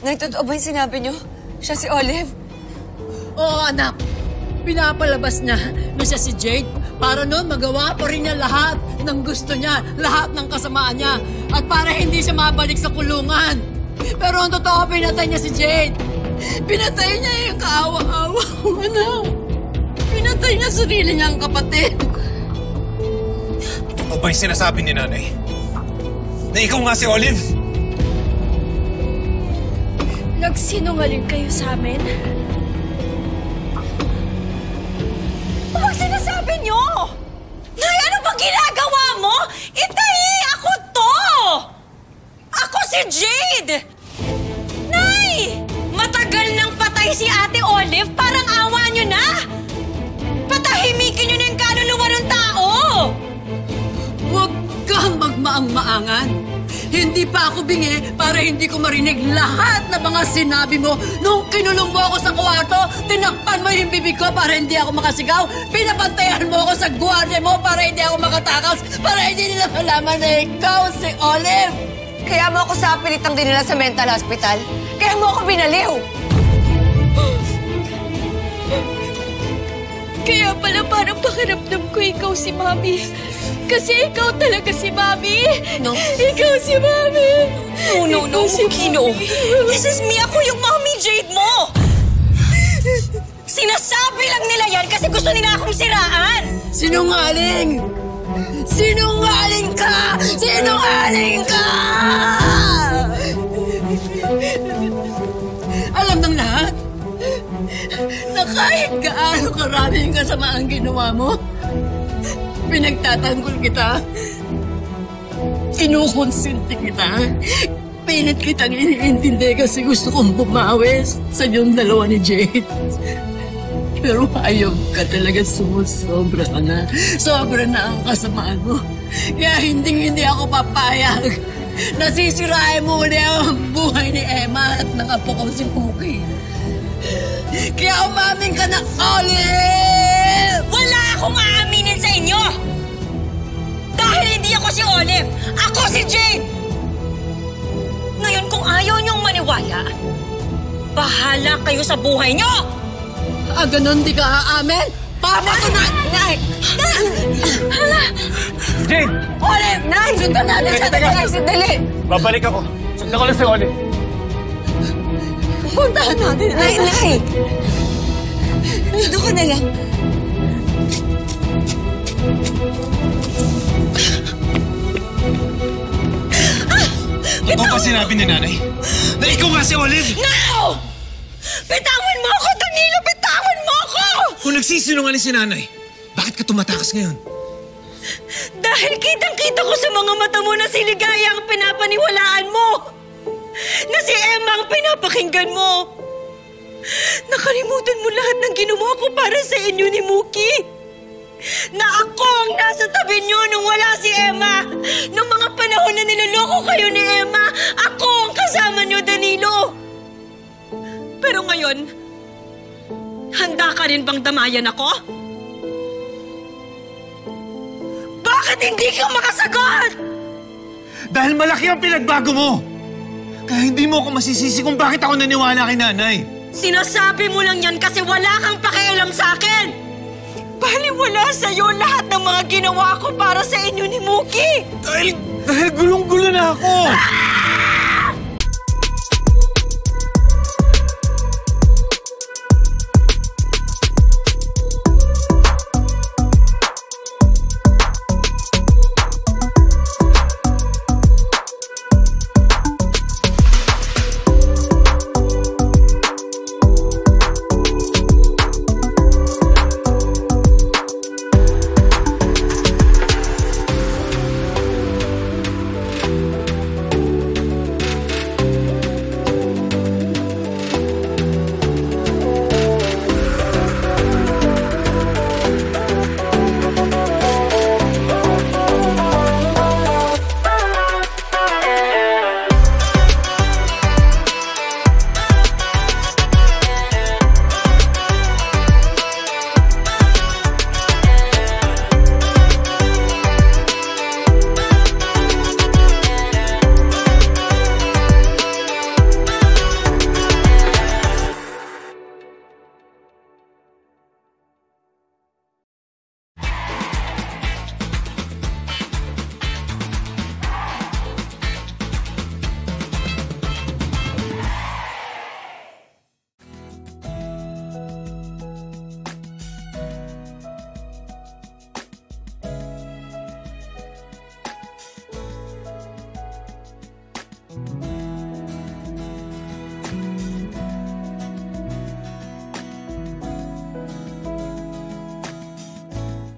Nay, totoo ba yung sinabi niyo? Siya si Olive? Oo, anak. Pinapalabas niya na siya si Jade para noon magawa pa rin niya lahat ng gusto niya, lahat ng kasamaan niya, at para hindi siya mabalik sa kulungan. Pero ang totoo, pinatay niya si Jade. Pinatay niya yung kaawa-awa kong anak. Pinatay niya sarili niyang kapatid. Totoo ba yung sinasabi ni Nanay? Na ikaw nga si Olive? Nagsinungaling kayo sa amin? Ano sinasabi niyo? Nay, ano bang ginagawa mo? Itay, ako to! Ako si Jade! Nay! Matagal nang patay si Ate Olive, parang awa niyo na! Patahimikin niyo na yung kaluluwa ng tao! Huwag kang magmaang-maangan. Hindi pa ako bingi para hindi ko marinig lahat ng mga sinabi mo. Nung kinulong mo ako sa kwarto, tinakpan mo yung bibig ko para hindi ako makasigaw. Pinabantayan mo ako sa gwardiya mo para hindi ako makatakas, para hindi nila malaman na ikaw si Olive. Kaya mo ako sa pilitang din nila sa mental hospital? Kaya mo ako binaliw? Kaya pala parang pakiramdam ko ikaw si Mami. Kasi ikaw talaga si Mami. No. Ikaw si Mami. No, Kino. This is me. Ako yung Mommy Jade mo. Sinasabi lang nila yan kasi gusto nila akong siraan. Sinungaling! Sinungaling ka! Sinungaling ka! Alam ng lahat na kahit gaano karaming kasama ang ginawa mo, pinagtatanggol kita, kinukonsinti kita, pilit kitang iniintindi kasi gusto kong bumawi sa yung dalawa ni Jade. Pero ayaw ka talaga, sumusobra ka na. Sobra na ang kasamaan mo. Kaya hindi ako papayag. Nasisirain mo ulit ang buhay ni Emma at ng apo ko si Pookie. Kaya umamin ka na, Olive! Wala akong aaminin sa inyo! Dahil hindi ako si Olive, ako si Jade! Ngayon kung ayaw niyong maniwala, bahala kayo sa buhay niyo! Ganon di ka aamin? Papatunan! Nay! Hala! Jade! Olive! Nay! Sundan natin siya! Nay, sandali! Babalik ako. Sundan ko lang si Olive. Puntahan natin! Nay! Nay! Doon ka na lang. Totoo ba sinabi ni Nanay? Na ikaw nga si Olive? No! Bitawan mo ako, Danilo! Bitawan mo ako! Kung nagsisinungaling si Nanay, bakit ka tumatakas ngayon? Dahil kitang-kita ko sa mga mata mo na si Ligaya ang pinapaniwalaan mo! Na si Emma ang pinapakinggan mo! Nakalimutan mo lahat ng ginawa ko para sa inyo ni Mookie! Na ako ang nasa tabi niyo nung wala si Emma! Nung mga panahon na niloloko kayo ni Emma, ako ang kasama niyo, Danilo! Pero ngayon, handa ka rin bang damayan ako? Bakit hindi ka makasagot? Dahil malaki ang pinagbago mo! Kaya hindi mo ako masisisi kung bakit ako naniwala kay Nanay. Sinasabi mo lang yan kasi wala kang pakialam sa akin! Baliwala sa'yo lahat ng mga ginawa ko para sa inyo ni Mookie! Dahil gulong-gulo na ako!